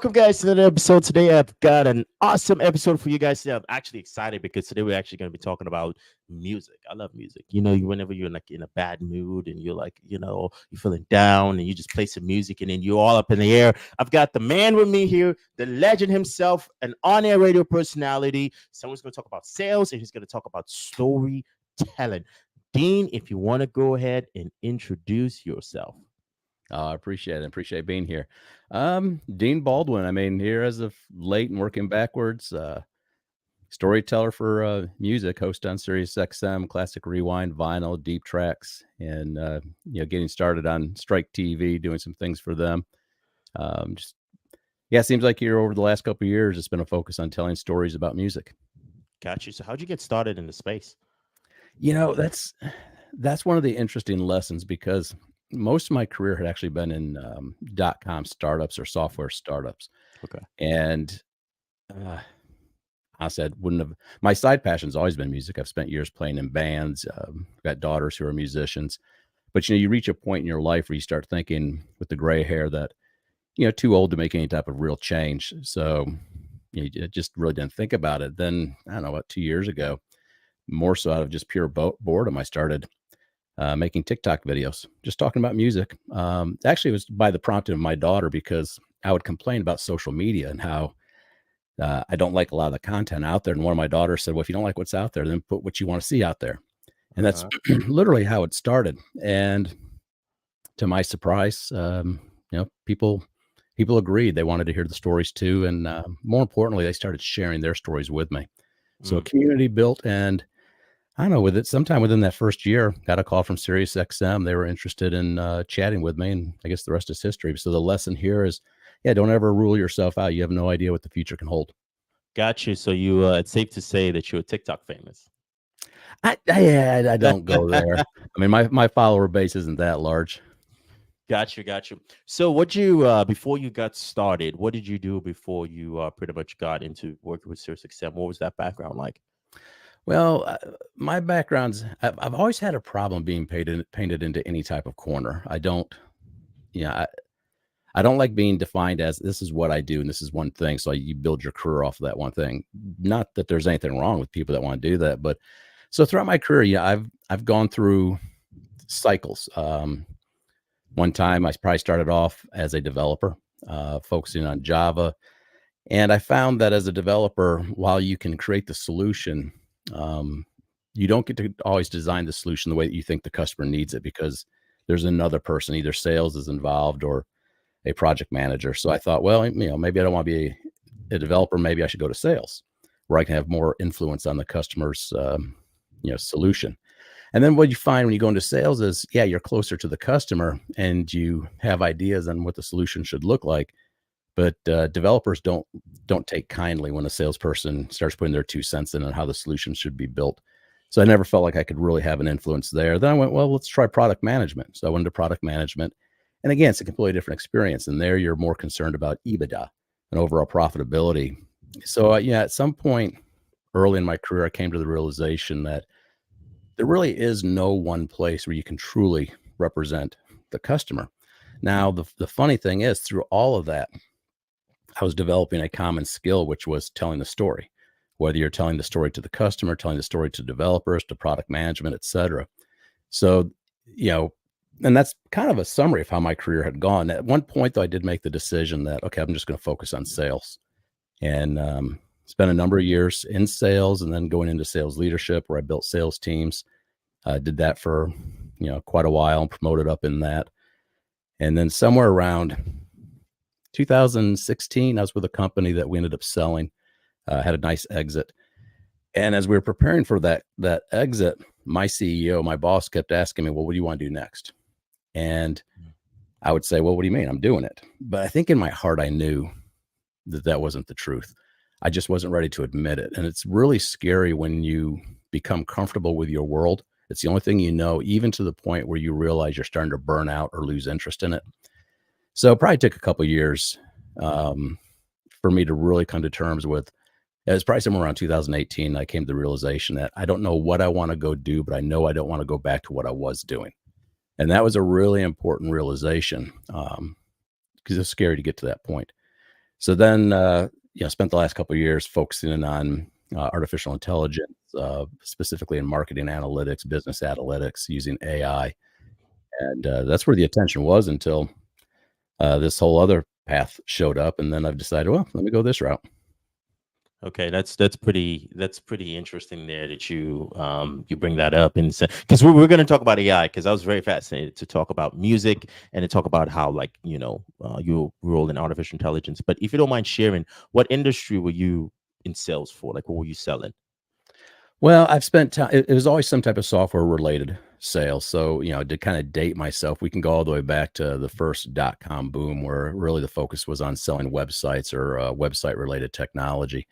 Welcome, guys, to another episode. Today, I've got an awesome episode for you guys. Today, I'm actually excited because today we're actually going to be talking about music. I love music. Whenever you're like in a bad mood and you're like, you're feeling down and you just play some music and then you're all up in the air. I've got the man with me here, the legend himself, an on-air radio personality. Someone's going to talk about sales and he's going to talk about storytelling. Dean, if you want to go ahead and introduce yourself. I appreciate it. Appreciate being here. Dean Baldwin. I mean, here as of late and working backwards, storyteller for music, host on SiriusXM, classic rewind, vinyl, deep tracks, and getting started on Strike TV, doing some things for them. It seems like here over the last couple of years, it's been a focus on telling stories about music. Got you. So, how'd you get started in the space? That's one of the interesting lessons because most of my career had actually been in .com startups or software startups. Okay. And I said, my side passion's always been music. I've spent years playing in bands, got daughters who are musicians, but you reach a point in your life where you start thinking with the gray hair that, too old to make any type of real change. So you just really didn't think about it. Then, I don't know, about 2 years ago, more so out of just pure boredom, I started making TikTok videos, just talking about music. Actually, it was by the prompting of my daughter because I would complain about social media and how I don't like a lot of the content out there. And one of my daughters said, well, if you don't like what's out there, then put what you want to see out there. And that's literally how it started. And to my surprise, people agreed. They wanted to hear the stories too. And more importantly, they started sharing their stories with me. So a community built, and I don't know, sometime within that first year, got a call from SiriusXM. They were interested in chatting with me, and I guess the rest is history. So the lesson here is, don't ever rule yourself out. You have no idea what the future can hold. Got you. So it's safe to say that you're TikTok famous. I don't go there. I mean, my follower base isn't that large. Got you. So before you got started, what did you do before you pretty much got into working with SiriusXM? What was that background like? Well, my background's, I've always had a problem being painted into any type of corner. I don't like being defined as this is what I do and this is one thing. So you build your career off of that one thing. Not that there's anything wrong with people that want to do that, but so throughout my career, I've gone through cycles. One time I probably started off as a developer, focusing on Java. And I found that as a developer, while you can create the solution, you don't get to always design the solution the way that you think the customer needs it because there's another person, either sales is involved or a project manager. So I thought, well, maybe I don't want to be a developer. Maybe I should go to sales where I can have more influence on the customer's, solution. And then what you find when you go into sales is, you're closer to the customer and you have ideas on what the solution should look like. But developers don't take kindly when a salesperson starts putting their 2 cents in on how the solution should be built. So I never felt like I could really have an influence there. Then I went, well, let's try product management. So I went into product management. And again, it's a completely different experience. And there you're more concerned about EBITDA and overall profitability. So at some point early in my career, I came to the realization that there really is no one place where you can truly represent the customer. Now, the funny thing is, through all of that, I was developing a common skill, which was telling the story, whether you're telling the story to the customer, telling the story to developers, to product management, et cetera. So, and that's kind of a summary of how my career had gone. At one point, though, I did make the decision that, okay, I'm just going to focus on sales and spent a number of years in sales and then going into sales leadership where I built sales teams. Did that for, quite a while and promoted up in that. And then somewhere around 2016, I was with a company that we ended up selling, had a nice exit. And as we were preparing for that exit, my CEO, my boss kept asking me, well, what do you want to do next? And I would say, well, what do you mean? I'm doing it. But I think in my heart, I knew that wasn't the truth. I just wasn't ready to admit it. And it's really scary when you become comfortable with your world. It's the only thing you know, even to the point where you realize you're starting to burn out or lose interest in it. So it probably took a couple of years for me to really come to terms with. It was probably somewhere around 2018. I came to the realization that I don't know what I want to go do, but I know I don't want to go back to what I was doing. And that was a really important realization because it's scary to get to that point. So then, spent the last couple of years focusing in on artificial intelligence, specifically in marketing analytics, business analytics, using AI, and that's where the attention was until this whole other path showed up, and then I've decided, well, let me go this route. Okay, that's pretty interesting there that you bring that up, and because we're going to talk about AI, because I was very fascinated to talk about music and to talk about how, like, your role in artificial intelligence. But if you don't mind sharing, what industry were you in sales for? Like, what were you selling? Well, I've spent time. It was always some type of software related sales. So, to kind of date myself, we can go all the way back to the first .com boom, where really the focus was on selling websites or website related technology.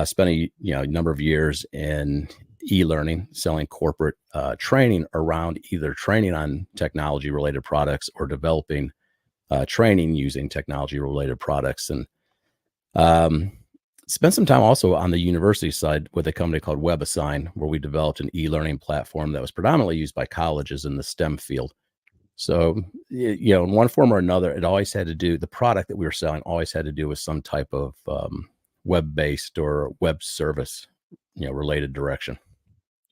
Spent a number of years in e-learning, selling corporate training around either training on technology related products or developing training using technology related products. And um, spent some time also on the university side with a company called WebAssign, where we developed an e-learning platform that was predominantly used by colleges in the STEM field. So, in one form or another, it always had to do, the product that we were selling always had to do with some type of web-based or web service, related direction.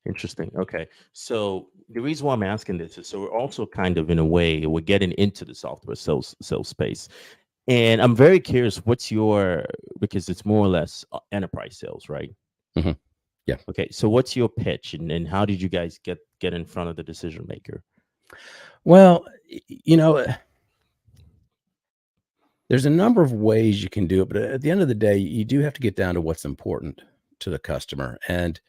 Interesting. Okay. So the reason why I'm asking this is, so we're also kind of, in a way, we're getting into the software sales space. And I'm very curious, what's your, because it's more or less enterprise sales, right? hmm Yeah. Okay. So what's your pitch, and how did you guys get in front of the decision maker? Well, there's a number of ways you can do it, but at the end of the day, you do have to get down to what's important to the customer. And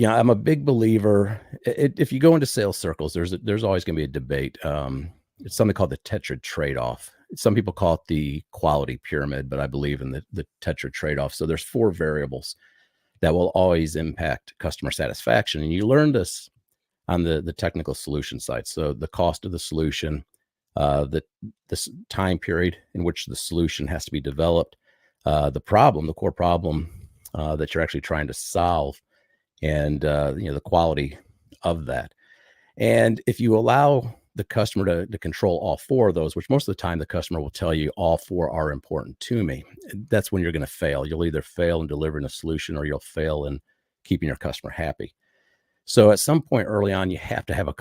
I'm a big believer. If you go into sales circles, there's always going to be a debate. It's something called the Tetra trade-off. Some people call it the quality pyramid, but I believe in the Tetra trade-off. So there's four variables that will always impact customer satisfaction, and you learn this on the technical solution side. So the cost of the solution, the this time period in which the solution has to be developed, the core problem that you're actually trying to solve, and the quality of that. And if you allow the customer to control all four of those, which most of the time the customer will tell you all four are important to me, that's when you're going to fail. You'll either fail in delivering a solution, or you'll fail in keeping your customer happy. So at some point early on, you have to have a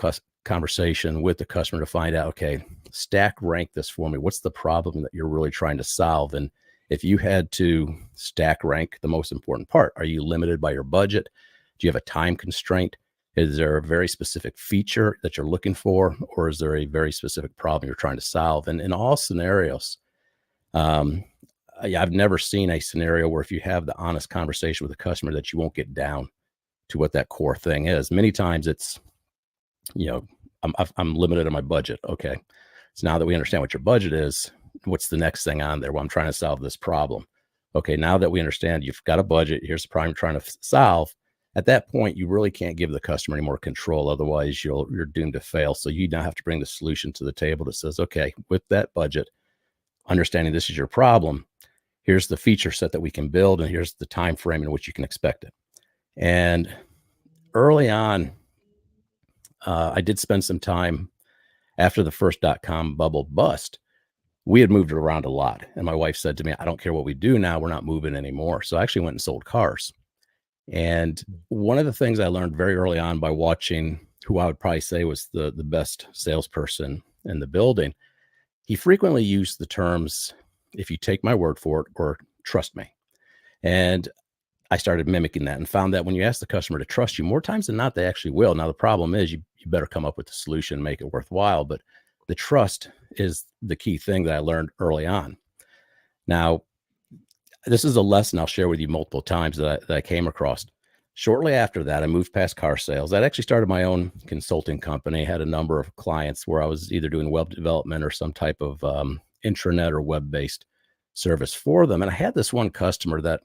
conversation with the customer to find out, okay, stack rank this for me. What's the problem that you're really trying to solve? And if you had to stack rank the most important part, are you limited by your budget? Do you have a time constraint? Is there a very specific feature that you're looking for, or is there a very specific problem you're trying to solve? And in all scenarios, um, I've never seen a scenario where if you have the honest conversation with the customer that you won't get down to what that core thing is. Many times it's, I'm limited in my budget. Okay. So now that we understand what your budget is, what's the next thing on there? Well, I'm trying to solve this problem. Okay. Now that we understand you've got a budget, here's the problem you're trying to solve. At that point, you really can't give the customer any more control. Otherwise, you're doomed to fail. So you now have to bring the solution to the table that says, okay, with that budget, understanding this is your problem, here's the feature set that we can build, and here's the time frame in which you can expect it. And early on, I did spend some time after the first .com bubble bust. We had moved around a lot, and my wife said to me, I don't care what we do now, we're not moving anymore. So I actually went and sold cars. And one of the things I learned very early on by watching who I would probably say was the best salesperson in the building, he frequently used the terms, if you take my word for it, or trust me. And I started mimicking that and found that when you ask the customer to trust you, more times than not, they actually will. Now, the problem is you better come up with a solution and make it worthwhile. But the trust is the key thing that I learned early on. Now, this is a lesson I'll share with you multiple times that I came across. Shortly after that, I moved past car sales. I'd actually started my own consulting company, had a number of clients where I was either doing web development or some type of intranet or web-based service for them. And I had this one customer that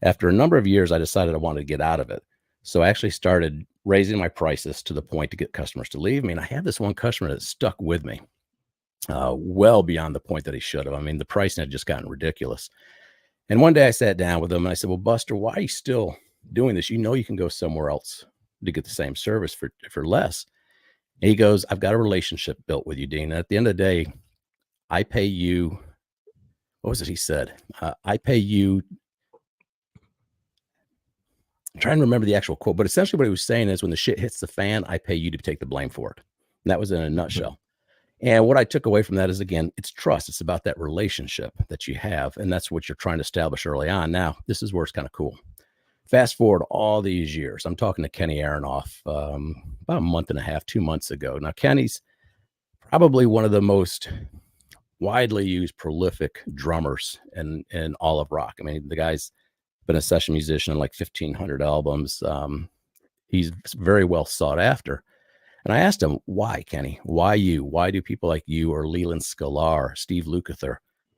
after a number of years, I decided I wanted to get out of it. So I actually started raising my prices to the point to get customers to leave me. And I had this one customer that stuck with me well beyond the point that he should have. I mean, the pricing had just gotten ridiculous. And one day I sat down with him and I said, well, Buster, why are you still doing this? You know, you can go somewhere else to get the same service for less. And he goes, I've got a relationship built with you, Dean. And at the end of the day, I pay you what was it he said? I pay you. I'm trying to remember the actual quote, but essentially what he was saying is when the shit hits the fan, I pay you to take the blame for it. And that was in a Mhm. nutshell. And what I took away from that is, again, it's trust. It's about that relationship that you have. And that's what you're trying to establish early on. Now, this is where it's kind of cool. Fast forward all these years. I'm talking to Kenny Aronoff about a month and a half, 2 months ago. Now, Kenny's probably one of the most widely used, prolific drummers in all of rock. I mean, the guy's been a session musician on like 1,500 albums. He's very well sought after. And I asked him, why, Kenny? Why you? Why do people like you or Leland Sklar, Steve Lukather,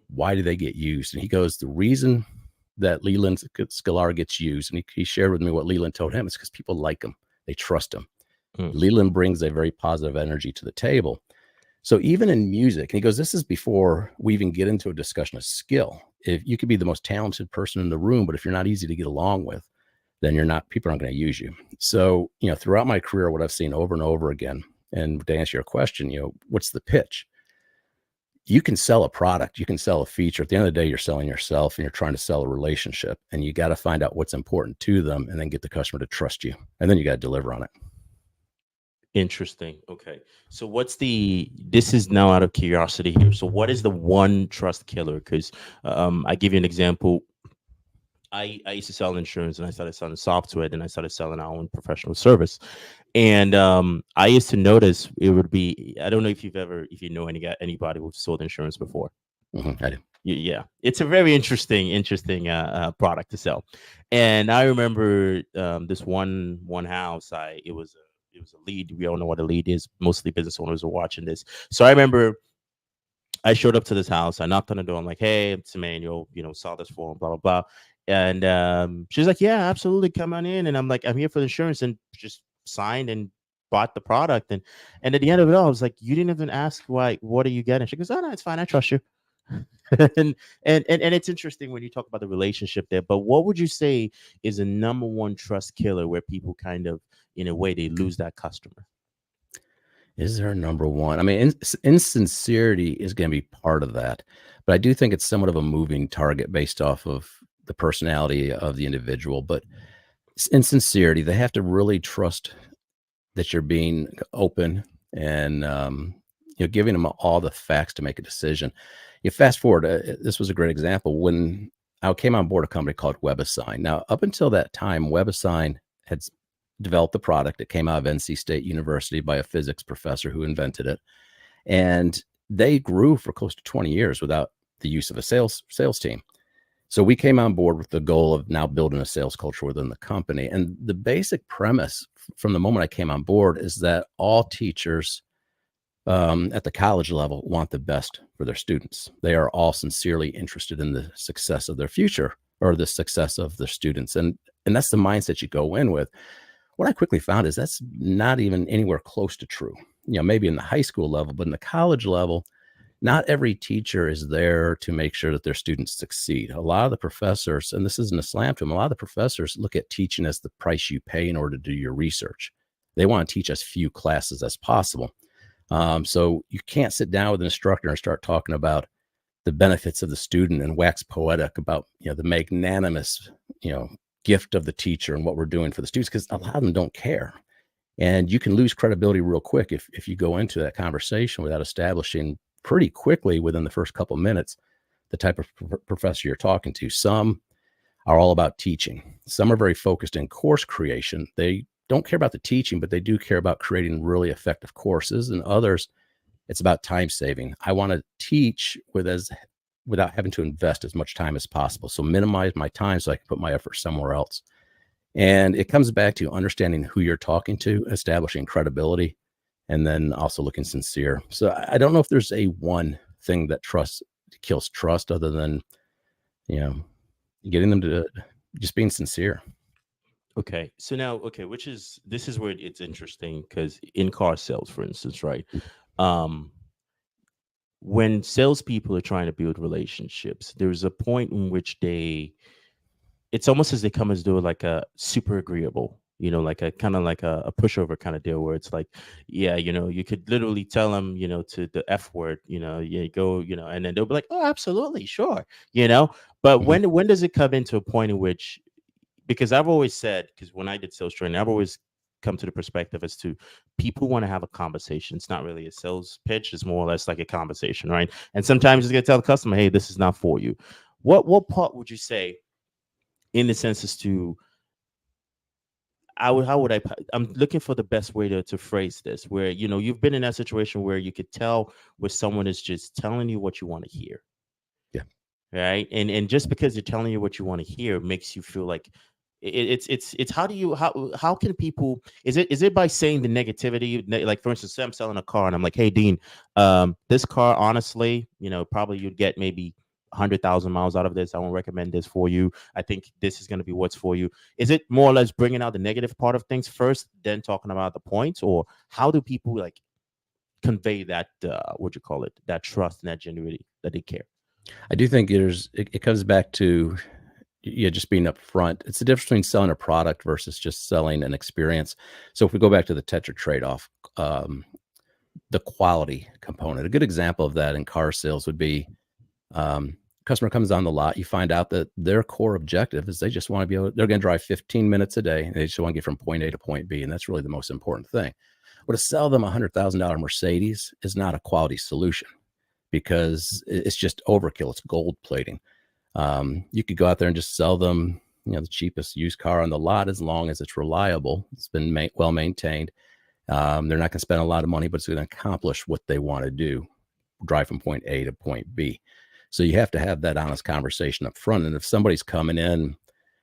why do they get used? And he goes, the reason that Leland Sklar gets used, and he shared with me what Leland told him, is because people like him. They trust him. Mm. Leland brings a very positive energy to the table. So even in music, and he goes, this is before we even get into a discussion of skill. If you could be the most talented person in the room, but if you're not easy to get along with, then people aren't going to use you. So, throughout my career, what I've seen over and over again, and to answer your question, what's the pitch? You can sell a product, you can sell a feature. At the end of the day, you're selling yourself and you're trying to sell a relationship, and you got to find out what's important to them and then get the customer to trust you. And then you got to deliver on it. Interesting. Okay. So this is now out of curiosity here. So what is the one trust killer? Because I give you an example. I used to sell insurance and I started selling software. Then I started selling our own professional service. And I used to notice it would be, I don't know if if you know anybody who's sold insurance before. I do. Yeah, it's a very interesting product to sell. And I remember this one house. It was a lead. We all know what a lead is. Mostly business owners are watching this. So I remember I showed up to this house. I knocked on the door. I'm like, "Hey, it's Emmanuel. Saw this form, blah blah blah." And she's like, "Yeah, absolutely, come on in." And I'm like, "I'm here for the insurance," and just signed and bought the product. And at the end of it all, I was like, "You didn't even ask why. What are you getting?" She goes, "Oh no, it's fine. I trust you." And it's interesting when you talk about the relationship there. But what would you say is a number one trust killer where people kind of, in a way, they lose that customer? Is there a number one? I mean, insincerity is going to be part of that, but I do think it's somewhat of a moving target based off of the personality of the individual. But insincerity, they have to really trust that you're being open and giving them all the facts to make a decision. You fast forward. This was a great example when I came on board a company called WebAssign. Now, up until that time, WebAssign had developed the product. It came out of NC State University by a physics professor who invented it, and they grew for close to 20 years without the use of a sales team. So we came on board with the goal of now building a sales culture within the company. And the basic premise from the moment I came on board is that all teachers at the college level want the best for their students. They are all sincerely interested in the success of their future or the success of their students. And that's the mindset you go in with. What I quickly found is that's not even anywhere close to true. Maybe in the high school level, but in the college level, not every teacher is there to make sure that their students succeed. A lot of the professors, and this isn't a slam to them, a lot of the professors look at teaching as the price you pay in order to do your research. They want to teach as few classes as possible. So you can't sit down with an instructor and start talking about the benefits of the student and wax poetic about the magnanimous gift of the teacher and what we're doing for the students, because a lot of them don't care. And you can lose credibility real quick if you go into that conversation without establishing pretty quickly within the first couple of minutes the type of professor you're talking to. Some are all about teaching. Some are very focused in course creation. They don't care about the teaching, but they do care about creating really effective courses. And others, it's about time saving. I want to teach without having to invest as much time as possible. So minimize my time so I can put my effort somewhere else. And it comes back to understanding who you're talking to, establishing credibility, and then also looking sincere. So I don't know if there's a one thing that kills trust other than, getting them to just being sincere. Okay. So now, okay, this is where it's interesting because in car sales, for instance, right? Um, when salespeople are trying to build relationships, there's a point in which it's almost as they come as though like a super agreeable. like a kind of like a pushover kind of deal where it's like, yeah, you could literally tell them, to the F word, you go, and then they'll be like, oh, absolutely, sure, but Mhm. when does it come into a point in which, because I've always said, because when I did sales training, I've always come to the perspective as to people want to have a conversation. It's not really a sales pitch, it's more or less like a conversation, right? And sometimes you just got to tell the customer, hey, this is not for you. What part would you say in the sense as to, how would I'm looking for the best way to phrase this, where you've been in that situation where you could tell where someone is just telling you what you want to hear, Yeah. right? And just because they're telling you what you want to hear makes you feel like it's how do you how can people, is it by saying the negativity, like for instance, say I'm selling a car and I'm like, hey Dean, this car, honestly, probably you'd get maybe 100,000 miles out of this. I won't recommend this for you. I think this is going to be what's for you. Is it more or less bringing out the negative part of things first, then talking about the points, or how do people like convey that, what you call it, that trust and that genuinity that they care? I do think it comes back to, yeah, just being upfront. It's the difference between selling a product versus just selling an experience. So if we go back to the Tetra trade-off, the quality component, a good example of that in car sales would be, customer comes on the lot, you find out that their core objective is they just want to be able, they're going to drive 15 minutes a day and they just want to get from point A to point B. And that's really the most important thing. Well, to sell them a $100,000 Mercedes is not a quality solution because it's just overkill. It's gold plating. You could go out there and just sell them, the cheapest used car on the lot, as long as it's reliable, it's been well maintained. They're not going to spend a lot of money, but it's going to accomplish what they want to do, drive from point A to point B. So you have to have that honest conversation up front. And if somebody's coming in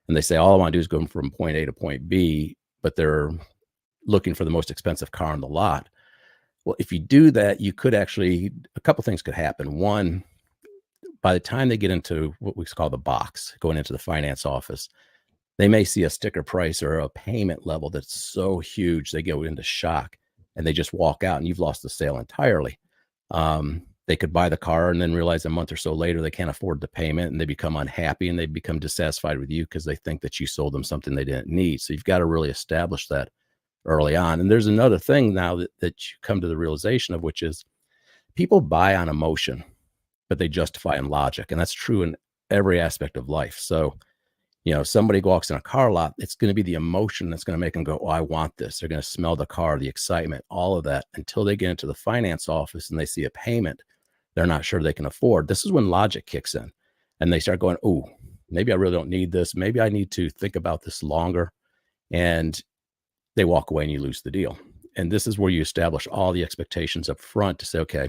and they say, all I want to do is go from point A to point B, but they're looking for the most expensive car on the lot. Well, if you do that, you could actually, a couple things could happen. One, by the time they get into what we call the box, going into the finance office, they may see a sticker price or a payment level that's so huge, they go into shock and they just walk out and you've lost the sale entirely. They could buy the car and then realize a month or so later they can't afford the payment and they become unhappy and they become dissatisfied with you because they think that you sold them something they didn't need. So you've got to really establish that early on. And there's another thing now that you come to the realization of, which is people buy on emotion, but they justify in logic. And that's true in every aspect of life. So, somebody walks in a car lot, it's going to be the emotion that's going to make them go, oh, I want this. They're going to smell the car, the excitement, all of that, until they get into the finance office and they see a payment they're not sure they can afford. This is when logic kicks in and they start going, oh, maybe I really don't need this. Maybe I need to think about this longer. And they walk away and you lose the deal. And this is where you establish all the expectations up front to say, okay,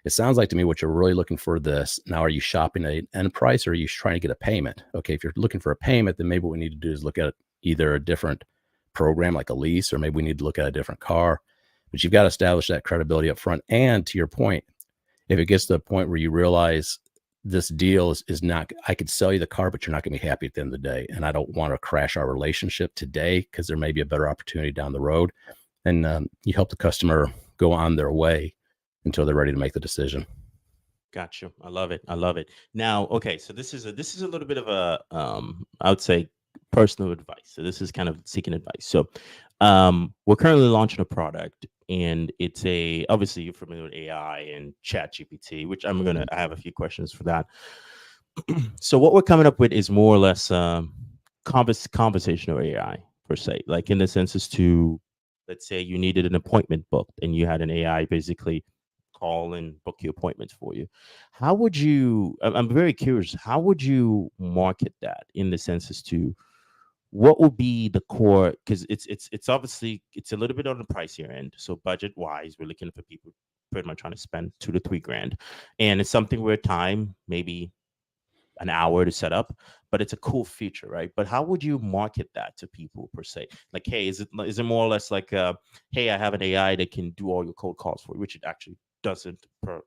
it sounds like to me what you're really looking for this. Now, are you shopping at an end price or are you trying to get a payment? Okay, if you're looking for a payment, then maybe what we need to do is look at either a different program like a lease, or maybe we need to look at a different car. But you've got to establish that credibility up front. And to your point, if it gets to the point where you realize this deal is not, I could sell you the car, but you're not going to be happy at the end of the day. And I don't want to crash our relationship today because there may be a better opportunity down the road. And you help the customer go on their way until they're ready to make the decision. Gotcha. I love it. I love it. Now, okay, so this is a little bit of a, I would say, personal advice. So this is kind of seeking advice. So we're currently launching a product, and it's obviously you're familiar with AI and Chat GPT, which I have a few questions for that. So what we're coming up with is more or less conversational AI per se, like in the sense as to, let's say you needed an appointment booked and you had an AI basically call and book your appointments for you. How would you? I'm very curious. How would you market that in the sense as to what would be the core? Because it's obviously it's a little bit on the pricier end. So budget wise, we're looking for people pretty much trying to spend $2 to $3 grand, and it's something where time maybe an hour to set up, but it's a cool feature, right? But how would you market that to people per se? Like, hey, is it more or less like, hey, I have an AI that can do all your cold calls for you, which it actually doesn't per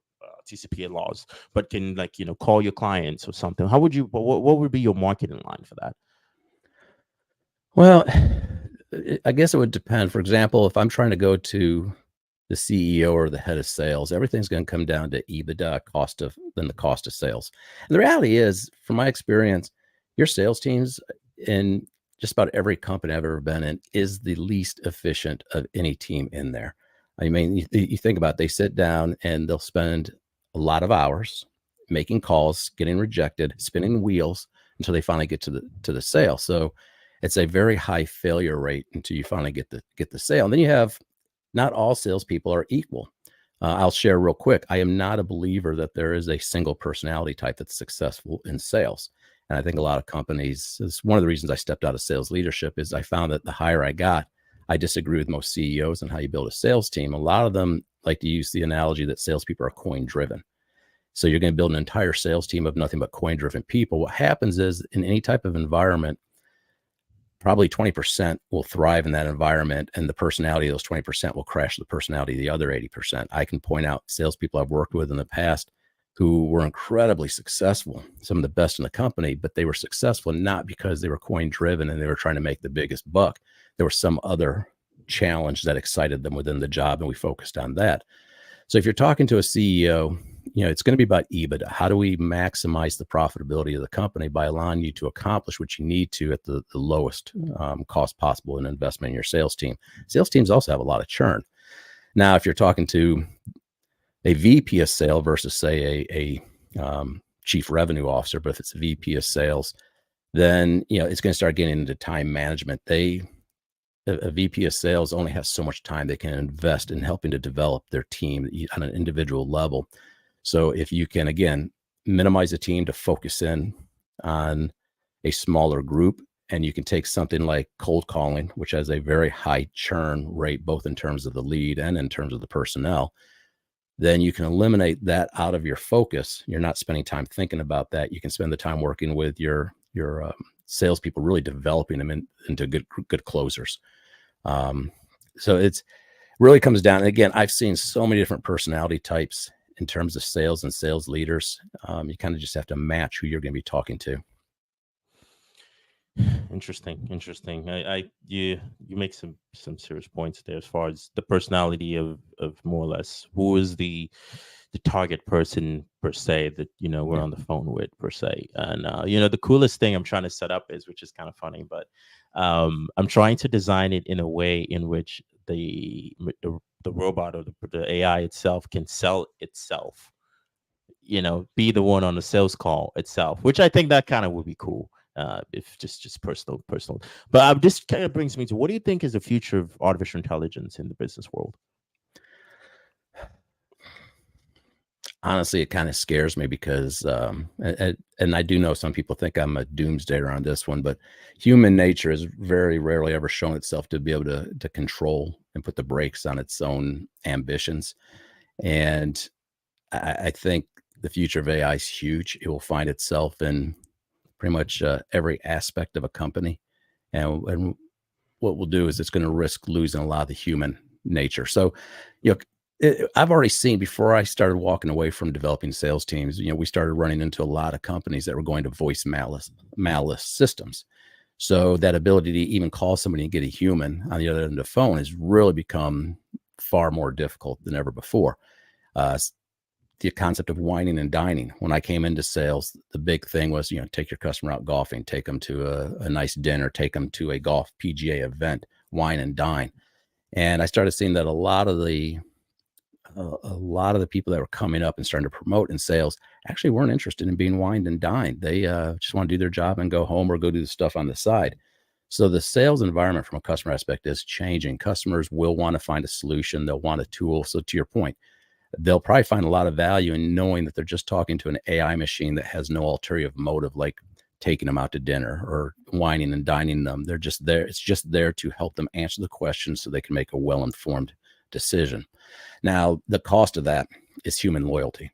TCPA laws, but can, like, call your clients or something. How would you? What would be your marketing line for that? Well, I guess it would depend. For example, if I'm trying to go to the CEO or the head of sales, everything's going to come down to EBITDA, then the cost of sales. And the reality is, from my experience, your sales teams, and just about every company I've ever been in is the least efficient of any team in there. I mean, you think about it, they sit down and they'll spend a lot of hours making calls, getting rejected, spinning wheels until they finally get to the sale. So it's a very high failure rate until you finally get the sale. And then you have, not all salespeople are equal. I'll share real quick. I am not a believer that there is a single personality type that's successful in sales. And I think a lot of companies, it's one of the reasons I stepped out of sales leadership, is I found that the higher I got, I disagree with most CEOs on how you build a sales team. A lot of them like to use the analogy that salespeople are coin driven. So you're going to build an entire sales team of nothing but coin driven people. What happens is, in any type of environment, probably 20% will thrive in that environment, and the personality of those 20% will crash the personality of the other 80%. I can point out salespeople I've worked with in the past who were incredibly successful, some of the best in the company, but they were successful not because they were coin driven and they were trying to make the biggest buck. There was some other challenge that excited them within the job, and we focused on that. So if you're talking to a CEO, it's going to be about EBITDA. How do we maximize the profitability of the company by allowing you to accomplish what you need to at the lowest cost possible in investment in your sales team? Sales teams also have a lot of churn. Now, if you're talking to a VP of sale versus, say, a chief revenue officer, but if it's a VP of sales, then it's going to start getting into time management. A VP of sales only has so much time they can invest in helping to develop their team on an individual level. So if you can, again, minimize the team to focus in on a smaller group, and you can take something like cold calling, which has a very high churn rate, both in terms of the lead and in terms of the personnel, then you can eliminate that out of your focus. You're not spending time thinking about that. You can spend the time working with your salespeople, really developing them into good closers. So it's really comes down. Again, I've seen so many different personality types in terms of sales and sales leaders. You kind of just have to match who you're going to be talking to. Interesting. You make some serious points there as far as the personality of more or less who is the target person per se that we're on the phone with per se. And the coolest thing I'm trying to set up is, which is kind of funny, but I'm trying to design it in a way in which the robot or the AI itself can sell itself, be the one on the sales call itself, which I think that kind of would be cool. If just personal, but this kind of brings me to, what do you think is the future of artificial intelligence in the business world? Honestly, it kind of scares me because, and I do know some people think I'm a doomsdayer on this one, but human nature has very rarely ever shown itself to be able to control and put the brakes on its own ambitions. And I think the future of AI is huge. It will find itself in pretty much every aspect of a company. And what we'll do is it's going to risk losing a lot of the human nature. So, I've already seen, before I started walking away from developing sales teams, we started running into a lot of companies that were going to voice malice systems. So that ability to even call somebody and get a human on the other end of the phone has really become far more difficult than ever before. The concept of wining and dining. When I came into sales, the big thing was, take your customer out golfing, take them to a nice dinner, take them to a golf PGA event, wine and dine. And I started seeing that a lot of the people that were coming up and starting to promote in sales actually weren't interested in being wined and dined. They just want to do their job and go home or go do the stuff on the side. So the sales environment from a customer aspect is changing. Customers will want to find a solution. They'll want a tool. So to your point, they'll probably find a lot of value in knowing that they're just talking to an AI machine that has no ulterior motive, like taking them out to dinner or wining and dining them. They're just there. It's just there to help them answer the questions so they can make a well-informed decision. Now, the cost of that is human loyalty.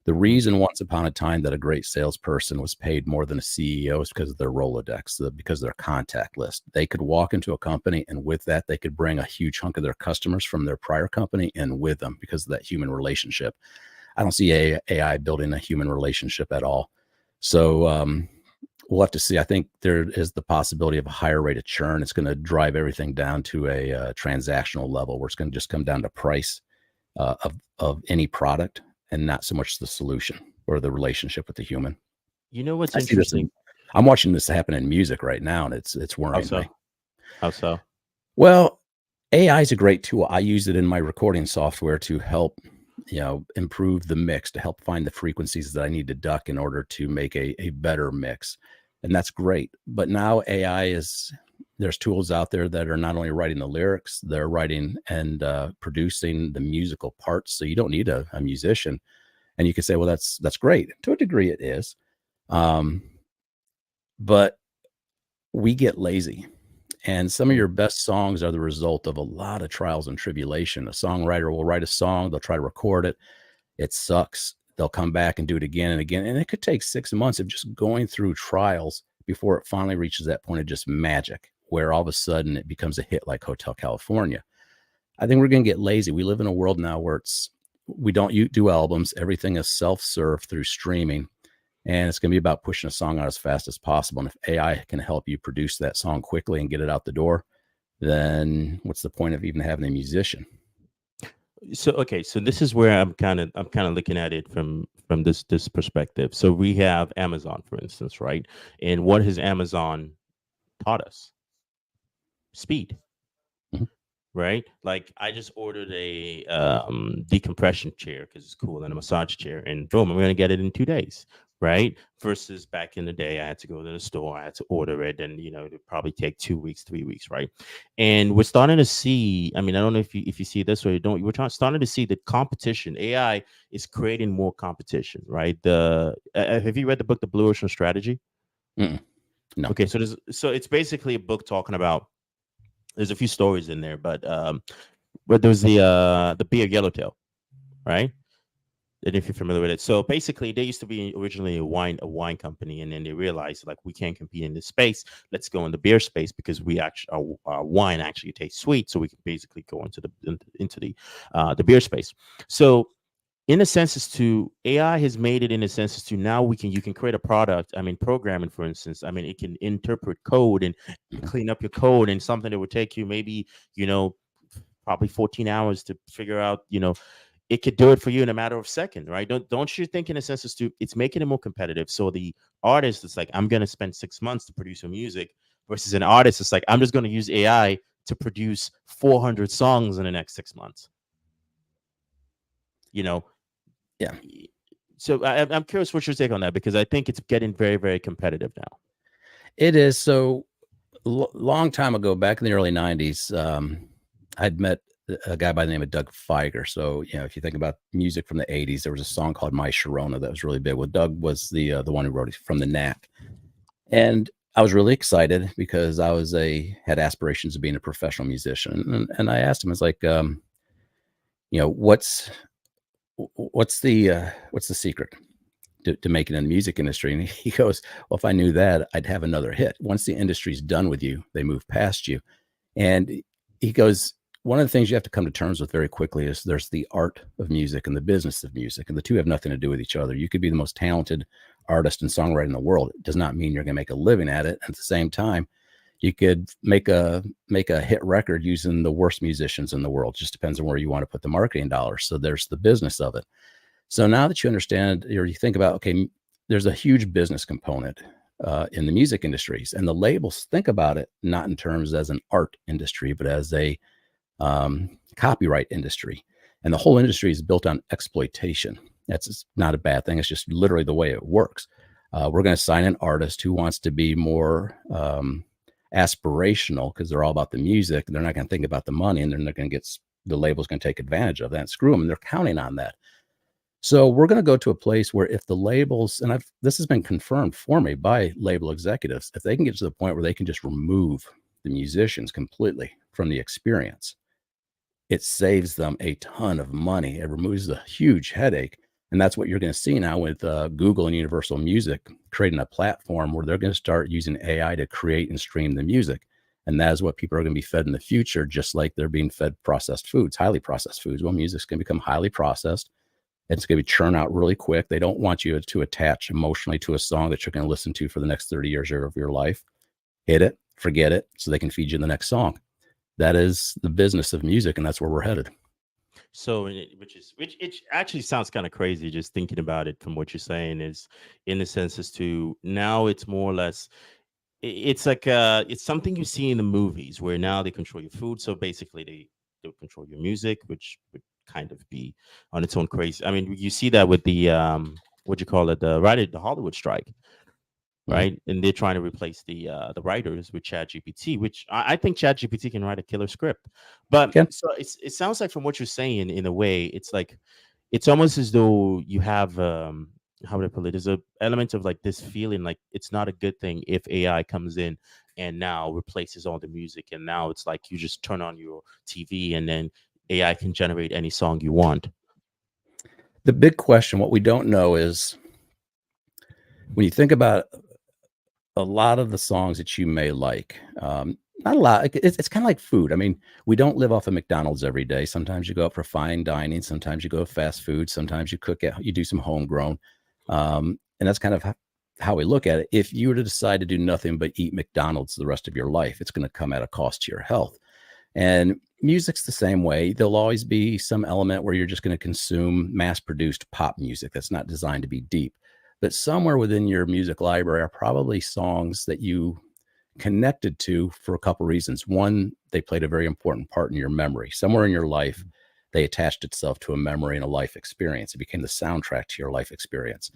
The reason once upon a time that a great salesperson was paid more than a CEO is because of their Rolodex, because of their contact list. They could walk into a company, and with that, they could bring a huge hunk of their customers from their prior company in with them because of that human relationship. I don't see AI building a human relationship at all. So we'll have to see. I think there is the possibility of a higher rate of churn. It's going to drive everything down to a transactional level where it's going to just come down to price of any product, and not so much the solution or the relationship with the human. What's interesting? I'm watching this happen in music right now, and it's How worrying me. so? How so? Well, AI is a great tool. I use it in my recording software to help, improve the mix, to help find the frequencies that I need to duck in order to make a better mix. And that's great. But now there's tools out there that are not only writing the lyrics, they're writing and producing the musical parts. So you don't need a musician. And you can say, well, that's great. To a degree, it is. Um, but we get lazy. And some of Mm. your best songs are the result of a lot of trials and tribulation. A songwriter will write a song, they'll try to record it. It sucks. They'll come back and do it again and again. And it could take 6 months of just going through trials before it finally reaches that point of just magic, where all of a sudden it becomes a hit like Hotel California. I think we're going to get lazy. We live in a world now where we don't do albums. Everything is self-serve through streaming. And it's going to be about pushing a song out as fast as possible. And if AI can help you produce that song quickly and get it out the door, then what's the point of even having a musician? So okay, so this is where I'm kind of looking at it from this perspective. So we have Amazon, for instance, right? And what has Amazon taught us? Speed. Mhm. Right? Like I just ordered a decompression chair because it's cool and a massage chair, and boom, I'm gonna get it in 2 days. Right? Versus back in the day, I had to go to the store, I had to order it, and it'd probably take 2 weeks, 3 weeks, right? And we're starting to see. I mean, I don't know if you see this or you don't. Starting to see the competition. AI is creating more competition, right? Have you read the book, The Blue Ocean Strategy? Mm-mm. No. Okay, so it's basically a book talking about. There's a few stories in there, but there was the beer Yellowtail, right? And if you're familiar with it, so basically they used to be originally a wine company, and then they realized like we can't compete in this space. Let's go in the beer space because we actually our wine actually tastes sweet, so we can basically go into the beer space. So in a sense as to AI has made it in a sense as to now you can create a product. I mean, programming, for instance, I mean, it can interpret code and Mhm. clean up your code, and something that would take you maybe, you know, probably 14 hours to figure out, it could do it for you in a matter of seconds, right? Don't you think in a sense as to it's making it more competitive. So the artist is like, I'm gonna spend 6 months to produce your music versus an artist is like, I'm just gonna use AI to produce 400 songs in the next 6 months. You know, Yeah, so I'm curious what your take on that because I think it's getting very, very competitive now. it is. So long time ago, back in the early 90s, I'd met a guy by the name of Doug Feiger. So, if you think about music from the 80s, there was a song called My Sharona that was really big. Well, Doug was the one who wrote it from the Knack. And I was really excited because had aspirations of being a professional musician. And I asked him, I was like, you know, what's what's the secret to making it in the music industry? And he goes, well, if I knew that, I'd have another hit. Once the industry's done with you, they move past you. And he goes, one of the things you have to come to terms with very quickly is there's the art of music and the business of music, and the two have nothing to do with each other. You could be the most talented artist and songwriter in the world. It does not mean you're going to make a living at it. At the same time, you could make a hit record using the worst musicians in the world. It just depends on where you want to put the marketing dollars. So there's the business of it. So now that you understand, or you think about, okay, there's a huge business component in the music industries, and the labels think about it not in terms as an art industry, but as a copyright industry. And the whole industry is built on exploitation. That's not a bad thing. It's just literally the way it works. We're going to sign an artist who wants to be more aspirational because they're all about the music. They're not going to think about the money, and they're not going to get the label's going to take advantage of that and screw them. And they're counting on that. So we're going to go to a place where if the labels, and this has been confirmed for me by label executives, if they can get to the point where they can just remove the musicians completely from the experience, it saves them a ton of money. It removes a huge headache. And that's what you're going to see now with Google and Universal Music creating a platform where they're going to start using AI to create and stream the music. And that is what people are going to be fed in the future, just like they're being fed processed foods, highly processed foods. Well, music's going to become highly processed. It's going to be churn out really quick. They don't want you to attach emotionally to a song that you're going to listen to for the next 30 years of your life. Hit it, forget it, so they can feed you the next song. That is the business of music, and that's where we're headed. So, which it actually sounds kind of crazy just thinking about it from what you're saying is in the sense as to now it's more or less it's like it's something you see in the movies where now they control your food. So basically they control your music, which would kind of be on its own crazy. I mean, you see that with the what you call it, the Hollywood strike, Mhm. right? And they're trying to replace the writers with Chat GPT, which I think Chat GPT can write a killer script. But Again, so it sounds like from what you're saying, in a way, it's like it's almost as though you have how would I put it? There's a element of like this feeling like it's not a good thing if AI comes in and now replaces all the music, and now it's like you just turn on your TV and then AI can generate any song you want. the big question, what we don't know is when you think about a lot of the songs that you may like, not a lot. It's kind of like food. I mean, we don't live off of McDonald's every day. Sometimes you go out for fine dining. Sometimes you go fast food. Sometimes you cook it. You do some homegrown, and that's kind of how we look at it. If you were to decide to do nothing but eat McDonald's the rest of your life, it's going to come at a cost to your health. And music's the same way. There'll always be some element where you're just going to consume mass produced pop music that's not designed to be deep. But somewhere within your music library are probably songs that you connected to for a couple reasons. One, they played a very important part in your memory. Somewhere in your life, they attached itself to a memory and a life experience. It became the soundtrack to your life experience.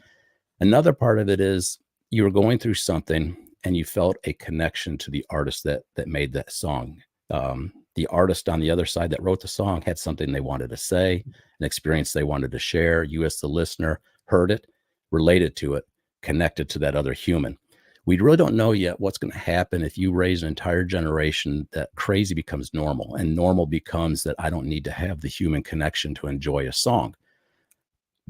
Another part of it is you were going through something and you felt a connection to the artist that made that song. The artist on the other side that wrote the song had something they wanted to say, an experience they wanted to share. You, as the listener, heard it, related to it, connected to that other human. We really don't know yet what's going to happen if you raise an entire generation that crazy becomes normal and normal becomes that I don't need to have the human connection to enjoy a song.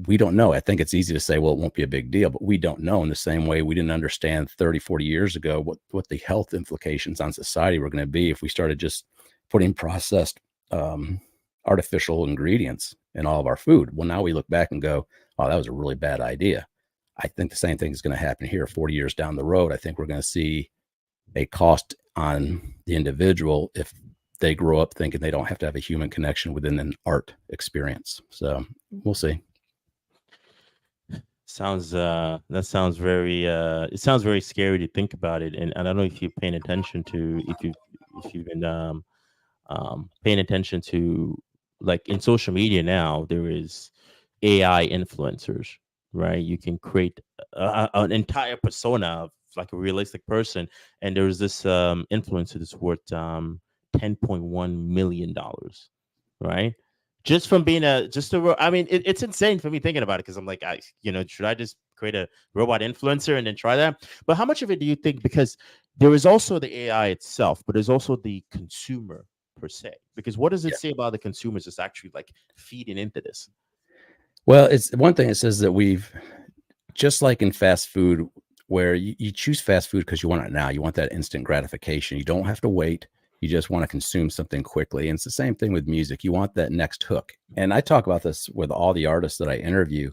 We don't know. I think it's easy to say, well, it won't be a big deal, but we don't know. In the same way we didn't understand 30, 40 years ago what the health implications on society were going to be if we started just putting processed artificial ingredients in all of our food. Well, now we look back and go, oh, that was a really bad idea. I think the same thing is going to happen here 40 years down the road. I think we're going to see a cost on the individual if they grow up thinking they don't have to have a human connection within an art experience. So we'll see. Sounds that sounds very it sounds very scary to think about it, and I don't know if you're paying attention to if you've been paying attention to, like, in social media now there is AI influencers, right? You can create an entire persona of like a realistic person, and there's this influencer that's worth $10.1 million, right? Just from being I mean, it's insane for me thinking about it because I'm like, should I just create a robot influencer and then try that? But how much of it do you think? Because there is also the AI itself, but there's also the consumer per se. Because what does it Yeah. say about the consumers that's actually like feeding into this? Well, it's one thing. It says that we've just like in fast food, where you choose fast food because you want it now. You want that instant gratification. You don't have to wait. You just want to consume something quickly. And it's the same thing with music. You want that next hook. And I talk about this with all the artists that I interview,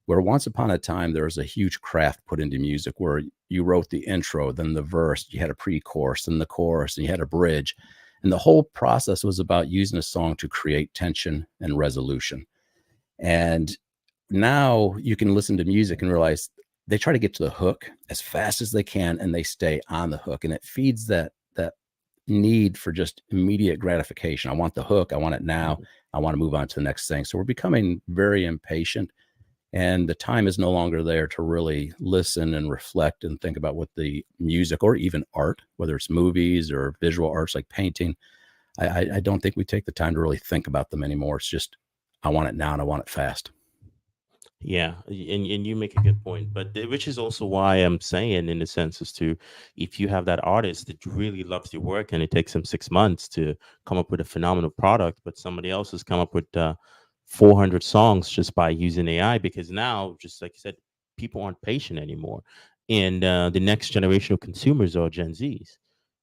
where once upon a time there was a huge craft put into music where you wrote the intro, then the verse, you had a pre-chorus, then the chorus, and you had a bridge. And the whole process was about using a song to create tension and resolution. And now you can listen to music and realize they try to get to the hook as fast as they can and they stay on the hook. And it feeds that need for just immediate gratification. I want the hook, I want it now, I want to move on to the next thing. So we're becoming very impatient, and the time is no longer there to really listen and reflect and think about what the music or even art, whether it's movies or visual arts like painting, I don't think we take the time to really think about them anymore. It's just, I want it now and I want it fast. Yeah, and you make a good point, but which is also why I'm saying, in the sense, as to if you have that artist that really loves your work and it takes them 6 months to come up with a phenomenal product, but somebody else has come up with 400 songs just by using AI, because now, just like you said, people aren't patient anymore, and the next generation of consumers are Gen Zs,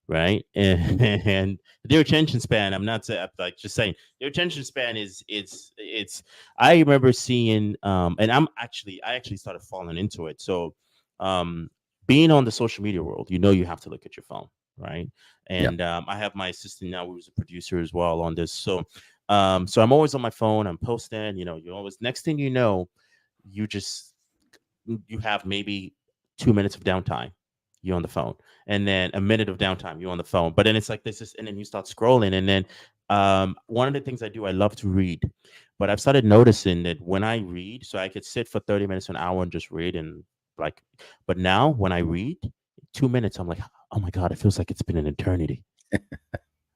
right? And their attention span, I'm not saying, like, just saying their attention span is it's I remember seeing and I actually started falling into it. So um being on the social media world, you have to look at your phone, right? Yeah. And I have my assistant now who's a producer as well on this. So So I'm always on my phone. I'm posting. You always, next thing you know, you just you have maybe 2 minutes of downtime. You're on the phone, and then a minute of downtime. You're on the phone. But then it's like this is, and then you start scrolling, and then one of the things I do, I love to read, but I've started noticing that when I read, so I could sit for 30 minutes, an hour, and just read, and like, but now when I read 2 minutes, I'm like, oh my god, it feels like it's been an eternity.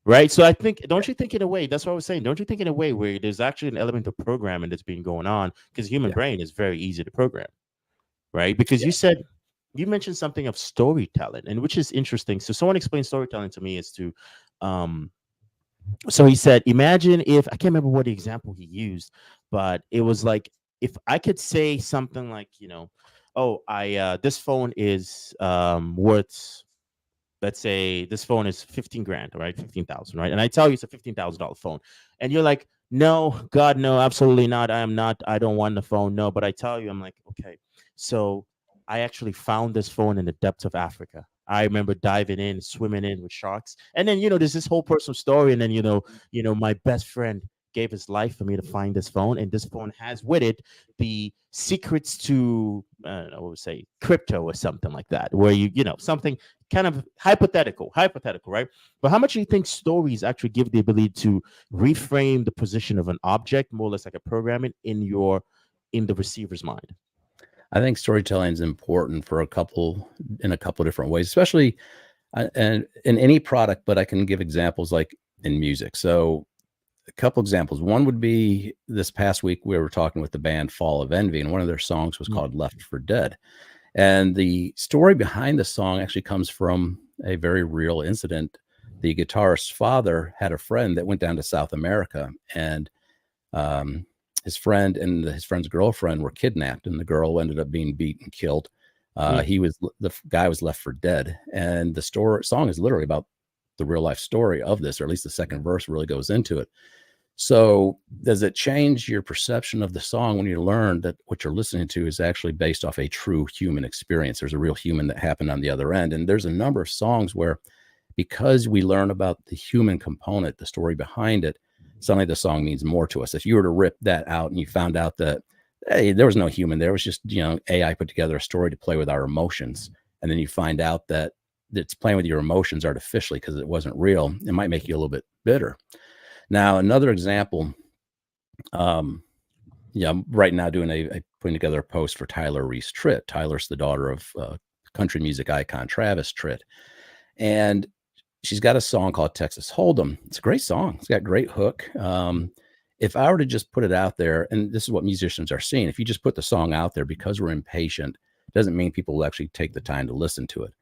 Right. So I think, don't you think in a way, that's what I was saying, don't you think in a way where there's actually an element of programming that's been going on, because human Yeah. brain is very easy to program, right? Because Yeah. you mentioned something of storytelling, and which is interesting. So someone explained storytelling to me is to, um, so he said, imagine if, I can't remember what the example he used, but it was like, if I could say something like, oh, this phone is worth, let's say this phone is 15 grand, right? 15,000, right? And I tell you it's a $15,000 phone. And you're like, no, God, no, absolutely not. I am not, I don't want the phone. No, but I tell you, I'm like, okay. So I actually found this phone in the depths of Africa. I remember diving in, swimming in with sharks. And then, there's this whole personal story. And then, my best friend gave his life for me to find this phone. And this phone has with it the secrets to, I don't know, what would say, crypto or something like that, where something kind of hypothetical, right? But how much do you think stories actually give the ability to reframe the position of an object, more or less like a programming in the receiver's mind? I think storytelling is important in a couple different ways, especially and in any product, but I can give examples like in music. So a couple examples. One would be this past week, we were talking with the band Fall of Envy, and one of their songs was Mm, called Left for Dead. And the story behind the song actually comes from a very real incident. The guitarist's father had a friend that went down to South America, and um, his friend and his friend's girlfriend were kidnapped, and the girl ended up being beat and killed. mm, The guy was left for dead, and the song is literally about the real life story of this, or at least the second verse really goes into it. So, does it change your perception of the song when you learn that what you're listening to is actually based off a true human experience? There's a real human that happened on the other end. And there's a number of songs where, because we learn about the human component, the story behind it, suddenly the song means more to us. If you were to rip that out and you found out that, hey, there was no human, there was just, AI put together a story to play with our emotions. And then you find out that it's playing with your emotions artificially because it wasn't real, it might make you a little bit bitter. Now, another example, I'm right now putting together a post for Tyler Reese Tritt. Tyler's the daughter of country music icon Travis Tritt, and she's got a song called Texas Hold'em. It's a great song. It's got great hook. If I were to just put it out there, and this is what musicians are seeing, if you just put the song out there, because we're impatient, doesn't mean people will actually take the time to listen to it.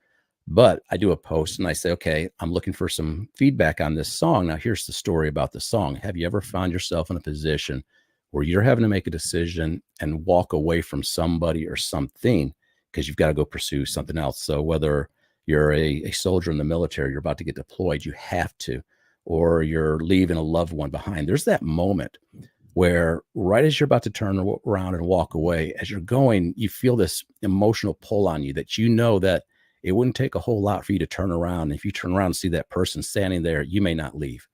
But I do a post and I say, okay, I'm looking for some feedback on this song. Now, here's the story about the song. Have you ever found yourself in a position where you're having to make a decision and walk away from somebody or something because you've got to go pursue something else? So whether you're a soldier in the military, you're about to get deployed, you have to, or you're leaving a loved one behind. There's that moment where right as you're about to turn around and walk away, as you're going, you feel this emotional pull on you that that it wouldn't take a whole lot for you to turn around. And if you turn around and see that person standing there, you may not leave.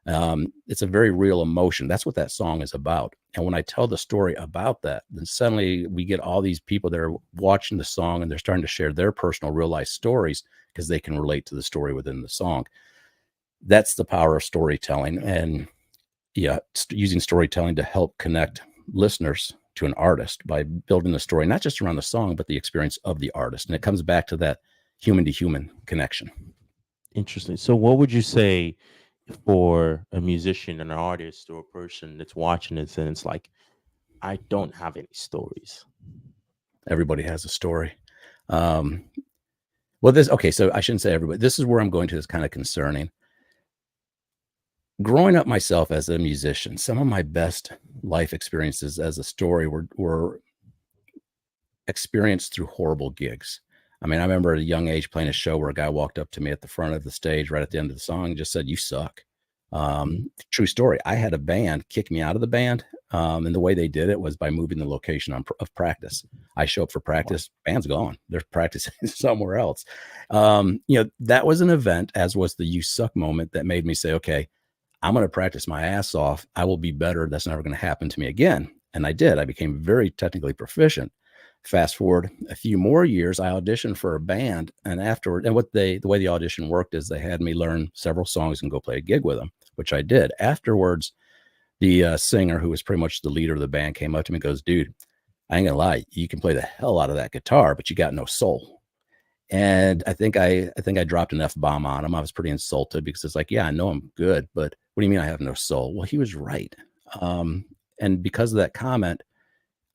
It's a very real emotion. That's what that song is about. And when I tell the story about that, then suddenly we get all these people that are watching the song and they're starting to share their personal real life stories because they can relate to the story within the song. That's the power of storytelling. And using storytelling to help connect listeners to an artist by building the story, not just around the song, but the experience of the artist. And it comes back to that human to human connection. Interesting. So what would you say for a musician, an artist, or a person that's watching this and it's like, I don't have any stories? Everybody has a story. So I shouldn't say everybody. This is where I'm going to. Is kind of concerning. Growing up myself as a musician, some of my best life experiences as a story were experienced through horrible gigs. I mean, I remember at a young age playing a show where a guy walked up to me at the front of the stage right at the end of the song and just said, "You suck." True story. I had a band kick me out of the band. And the way they did it was by moving the location of practice. I show up for practice, band's gone. They're practicing somewhere else. That was an event, as was the "you suck" moment, that made me say, okay, I'm going to practice my ass off. I will be better. That's never going to happen to me again. And I did. I became very technically proficient. Fast forward a few more years, I auditioned for a band, and afterward, and the way the audition worked is they had me learn several songs and go play a gig with them, which I did. Afterwards, the singer, who was pretty much the leader of the band, came up to me and goes, "Dude, I ain't gonna lie, you can play the hell out of that guitar, but you got no soul." And I think I dropped an F-bomb on him. I was pretty insulted because it's like, yeah, I know I'm good, but what do you mean I have no soul? Well, he was right. Um, and because of that comment,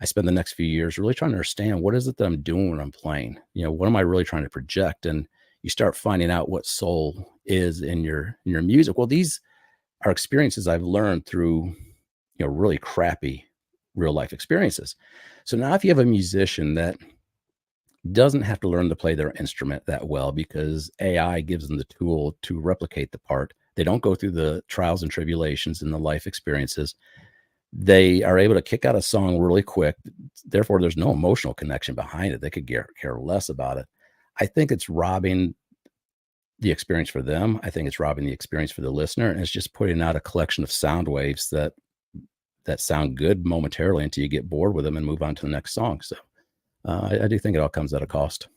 I spent the next few years really trying to understand what is it that I'm doing when I'm playing. What am I really trying to project? And you start finding out what soul is in your music. Well, these are experiences I've learned through, really crappy real life experiences. So now if you have a musician that doesn't have to learn to play their instrument that well because AI gives them the tool to replicate the part, they don't go through the trials and tribulations and the life experiences. They are able to kick out a song really quick. Therefore, there's no emotional connection behind it. They could care less about it. I think it's robbing the experience for them. I think it's robbing the experience for the listener. And it's just putting out a collection of sound waves that sound good momentarily until you get bored with them and move on to the next song. So I do think it all comes at a cost.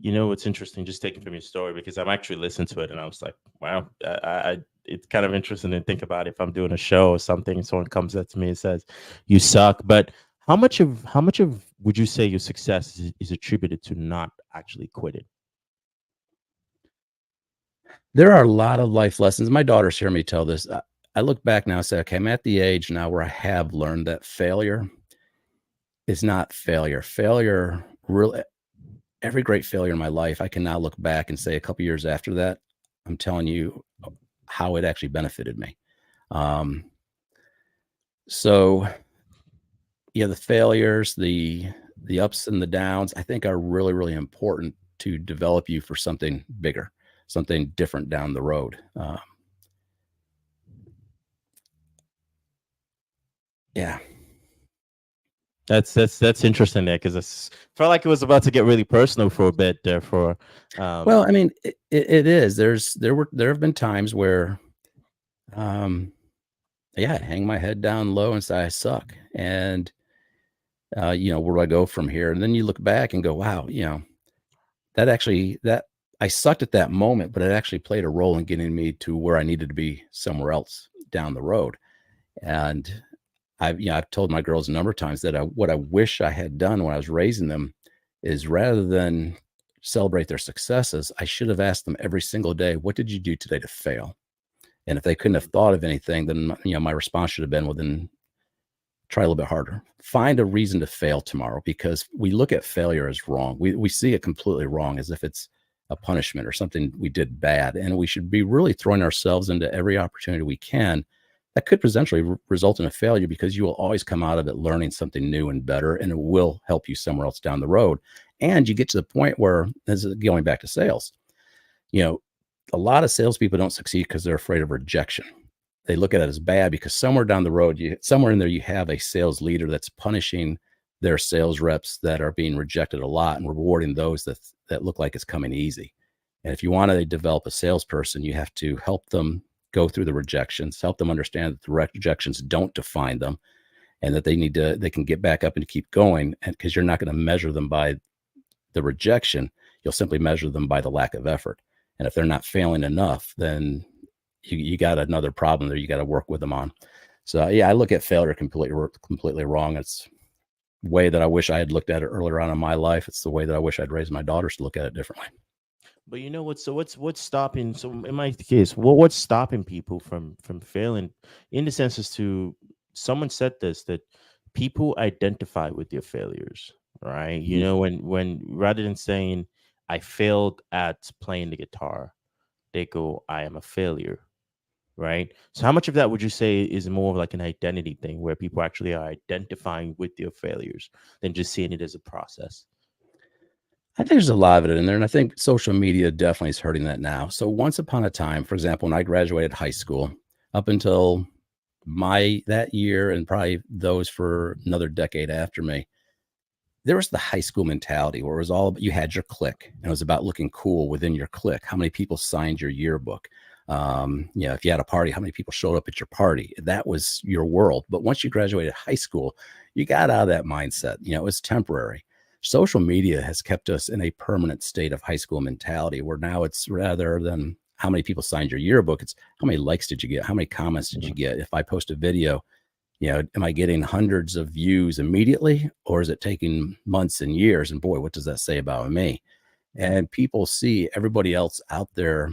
It's interesting just taking from your story because I'm actually listening to it and I was like, wow, it's kind of interesting to think about if I'm doing a show or something and someone comes up to me and says, "You suck." But how much of would you say your success is attributed to not actually quitting? There are a lot of life lessons. My daughters hear me tell this. I look back now and say, okay, I'm at the age now where I have learned that failure is not failure. Failure, really, every great failure in my life, I can now look back and say a couple years after that, I'm telling you how it actually benefited me. Um, so yeah, the failures, the ups and the downs, I think are really, really important to develop you for something bigger, something different down the road. Yeah. That's interesting there because I felt like it was about to get really personal for a bit there. Well, I mean, it is. There have been times where, yeah, I hang my head down low and say I suck, and where do I go from here? And then you look back and go, wow, that I sucked at that moment, but it actually played a role in getting me to where I needed to be somewhere else down the road. And I've told my girls a number of times that what I wish I had done when I was raising them is rather than celebrate their successes, I should have asked them every single day, what did you do today to fail? And if they couldn't have thought of anything, then my response should have been, well, then try a little bit harder. Find a reason to fail tomorrow, because we look at failure as wrong. We see it completely wrong, as if it's a punishment or something we did bad. And we should be really throwing ourselves into every opportunity we can that could potentially result in a failure, because you will always come out of it learning something new and better, and it will help you somewhere else down the road. And you get to the point where, this is going back to sales, a lot of salespeople don't succeed because they're afraid of rejection. They look at it as bad because somewhere down the road, somewhere in there, you have a sales leader that's punishing their sales reps that are being rejected a lot and rewarding those that look like it's coming easy. And if you want to develop a salesperson, you have to help them go through the rejections, help them understand that the rejections don't define them, and that they can get back up and keep going. And because you're not going to measure them by the rejection, you'll simply measure them by the lack of effort. And if they're not failing enough, then you got another problem there you got to work with them on. So yeah, I look at failure completely wrong. It's the way that I wish I had looked at it earlier on in my life. It's the way that I wish I'd raised my daughters to look at it differently. But you know what? So what's stopping? So in my case, what's stopping people from failing? In the sense as to someone said this, that people identify with their failures, right? When rather than saying I failed at playing the guitar, they go I am a failure, right? So how much of that would you say is more of like an identity thing, where people actually are identifying with their failures than just seeing it as a process? I think there's a lot of it in there, and I think social media definitely is hurting that now. So once upon a time, for example, when I graduated high school, up until that year, and probably those for another decade after me, there was the high school mentality where it was all about, you had your clique, and it was about looking cool within your clique. How many people signed your yearbook? If you had a party, how many people showed up at your party? That was your world. But once you graduated high school, you got out of that mindset. It was temporary. Social media has kept us in a permanent state of high school mentality, where now it's, rather than how many people signed your yearbook, it's how many likes did you get? How many comments did you get? If I post a video, am I getting hundreds of views immediately, or is it taking months and years? And boy, what does that say about me? And people see everybody else out there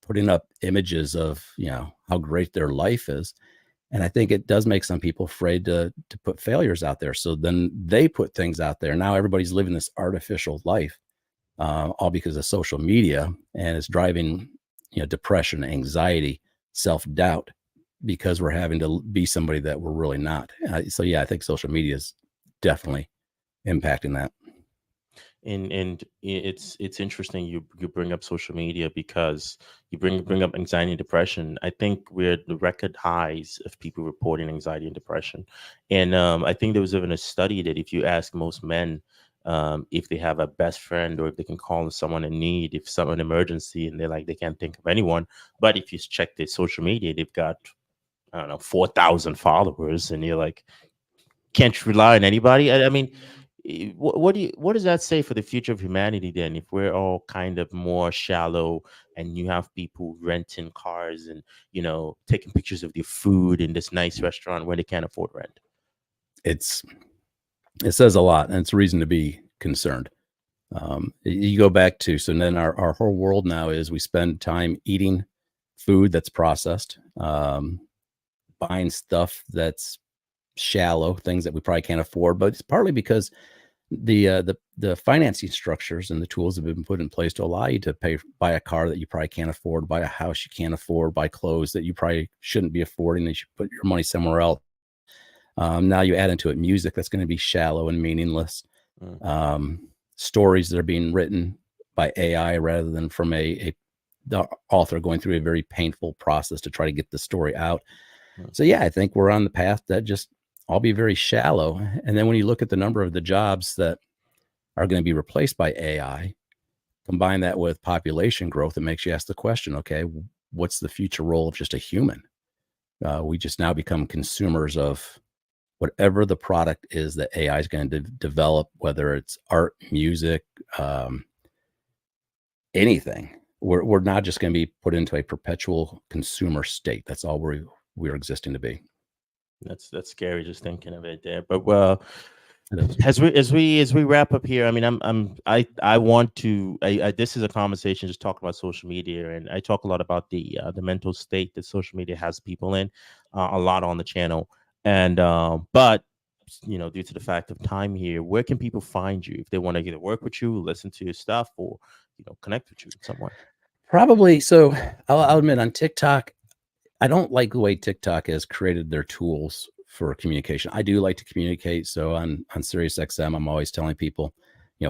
putting up images of, how great their life is. And I think it does make some people afraid to put failures out there. So then they put things out there. Now everybody's living this artificial life, all because of social media, and it's driving, depression, anxiety, self-doubt, because we're having to be somebody that we're really not. So yeah, I think social media is definitely impacting that. And it's interesting you bring up social media, because you bring up anxiety and depression. I think we're at the record highs of people reporting anxiety and depression. And I think there was even a study that if you ask most men, if they have a best friend, or if they can call someone in need, if some an emergency, and they're like they can't think of anyone. But if you check their social media, they've got, I don't know, 4,000 followers, and you're like, can't rely on anybody. I mean, what does that say for the future of humanity then, if we're all kind of more shallow, and you have people renting cars, and taking pictures of their food in this nice restaurant where they can't afford rent? It says a lot, and it's reason to be concerned. You go back to, so then our whole world now is we spend time eating food that's processed, buying stuff that's shallow, things that we probably can't afford. But it's partly because the financing structures and the tools have been put in place to allow you to buy a car that you probably can't afford, buy a house you can't afford, buy clothes that you probably shouldn't be affording. They should put your money somewhere else. Now you add into it music that's going to be shallow and meaningless. Stories that are being written by AI rather than from the author going through a very painful process to try to get the story out. So yeah, I think we're on the path that just all be very shallow. And then when you look at the number of the jobs that are going to be replaced by AI, combine that with population growth, it makes you ask the question, okay, what's the future role of just a human? We just now become consumers of whatever the product is that AI is going to develop, whether it's art, music, anything. We're not just going to be put into a perpetual consumer state. That's all we're existing to be. That's scary just thinking of it there. But well, as we wrap up here, I mean, I want to. This is a conversation just talking about social media, and I talk a lot about the mental state that social media has people in, a lot on the channel. And but due to the fact of time here, where can people find you if they want to either work with you, listen to your stuff, or connect with you in some way? Probably. So I'll admit, on TikTok, I don't like the way TikTok has created their tools for communication. I do like to communicate. So on SiriusXM, I'm always telling people,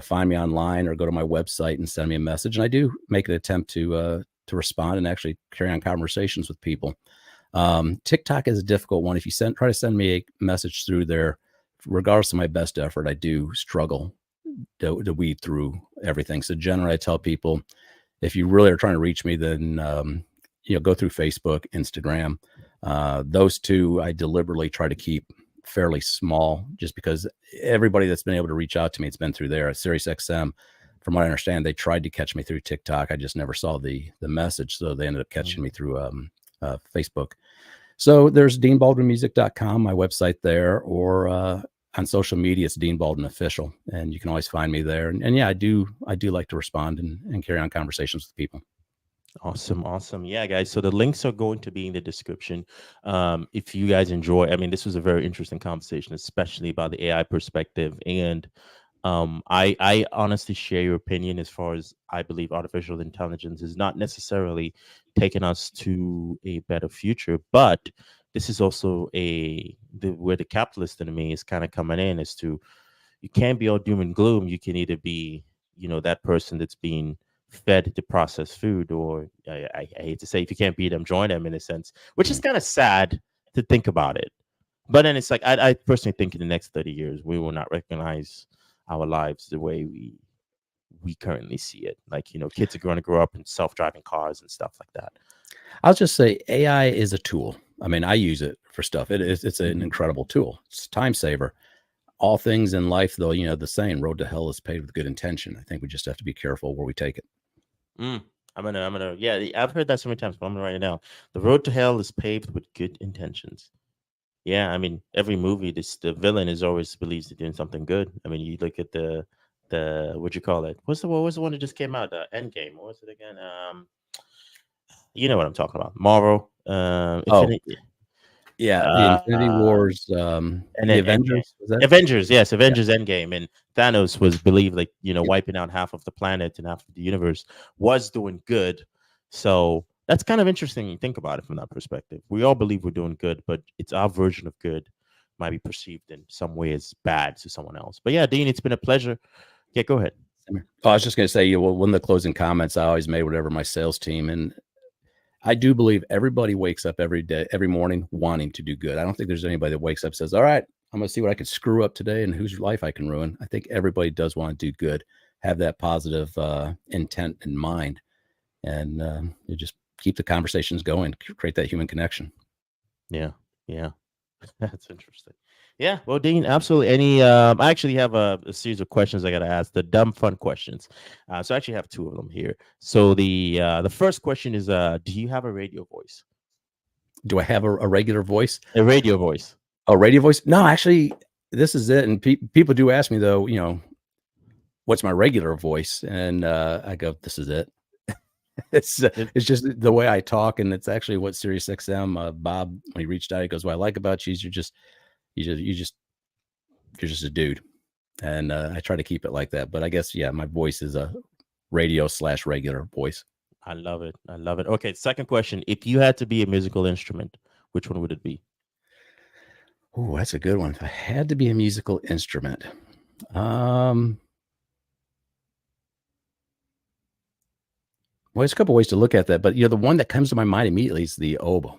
find me online or go to my website and send me a message. And I do make an attempt to respond and actually carry on conversations with people. TikTok is a difficult one. If you try to send me a message through there, regardless of my best effort, I do struggle to weed through everything. So generally, I tell people, if you really are trying to reach me, then go through Facebook, Instagram. Those two I deliberately try to keep fairly small, just because everybody that's been able to reach out to me, it's been through there. At SiriusXM, from what I understand, they tried to catch me through TikTok. I just never saw the message, so they ended up catching me through Facebook. So there's DeanBaldwinMusic.com, my website there, or on social media, it's Dean Baldwin Official, and you can always find me there. And yeah, I do like to respond and carry on conversations with people. Awesome. Yeah, guys. So the links are going to be in the description. If you guys enjoy, I mean, this was a very interesting conversation, especially about the AI perspective. And I honestly share your opinion as far as I believe artificial intelligence is not necessarily taking us to a better future, but this is also where the capitalist in me is kind of coming in, is to, you can't be all doom and gloom. You can either be, that person that's being fed the processed food, or I hate to say, if you can't beat them, join them, in a sense, which is kind of sad to think about it. But then it's like, I personally think in the next 30 years, we will not recognize our lives the way we currently see it. Like, kids are going to grow up in self-driving cars and stuff like that. I'll just say AI is a tool. I mean, I use it for stuff. It's an incredible tool. It's a time saver. All things in life, though, the saying, road to hell is paved with good intention. I think we just have to be careful where we take it. Yeah, I've heard that so many times, but I'm gonna write it down. The road to hell is paved with good intentions. Yeah, I mean, every movie, the villain is always believes they're doing something good. I mean, you look at the what you call it? What was the one that just came out? The Endgame. What was it again? You know what I'm talking about? Marvel. Infinity. Yeah, the Infinity Uh, Wars, and the then Avengers, was that? Avengers, yes, Yeah. Avengers Endgame, and Thanos was believed like Yep. wiping out half of the planet and half of the universe, was doing good. So that's kind of interesting. You think about it from that perspective. We all believe we're doing good, but it's our version of good might be perceived in some way as bad to someone else. But yeah, Dean, it's been a pleasure. Yeah, go ahead. Oh, I was just going to say, well, one of the closing comments I always made, whatever my sales team, and I do believe everybody wakes up every day, every morning wanting to do good. I don't think there's anybody that wakes up and says, all right, I'm going to see what I can screw up today and whose life I can ruin. I think everybody does want to do good, have that positive intent in mind, and you just keep the conversations going, create that human connection. Yeah. That's interesting. Yeah, well, Dean, absolutely. I actually have a series of questions I got to ask, the dumb fun questions. So I actually have two of them here. So the first question is, do you have a radio voice? Do I have a regular voice? A radio voice. A radio voice? No, actually, this is it. And people do ask me, though, what's my regular voice? And I go, this is it. It's just the way I talk, and it's actually what SiriusXM Bob, when he reached out, he goes, "What I like about you is you're just a dude," and I try to keep it like that. But I guess my voice is a radio/regular voice. I love it. Okay, second question: if you had to be a musical instrument, which one would it be? Oh, that's a good one. If I had to be a musical instrument, well, there's a couple ways to look at that, but the one that comes to my mind immediately is the oboe.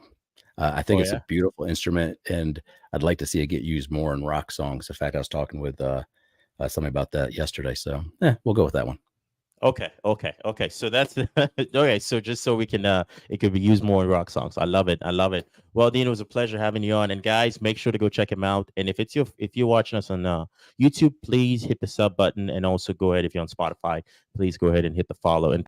I think it's a beautiful instrument, and I'd like to see it get used more in rock songs. In fact, I was talking with somebody about that yesterday, so we'll go with that one. Okay. So that's okay. So just so we can, it could be used more in rock songs. I love it. Well, Dean, it was a pleasure having you on. And guys, make sure to go check him out. And if you're watching us on YouTube, please hit the sub button, and also go ahead, if you're on Spotify, please go ahead and hit the follow. And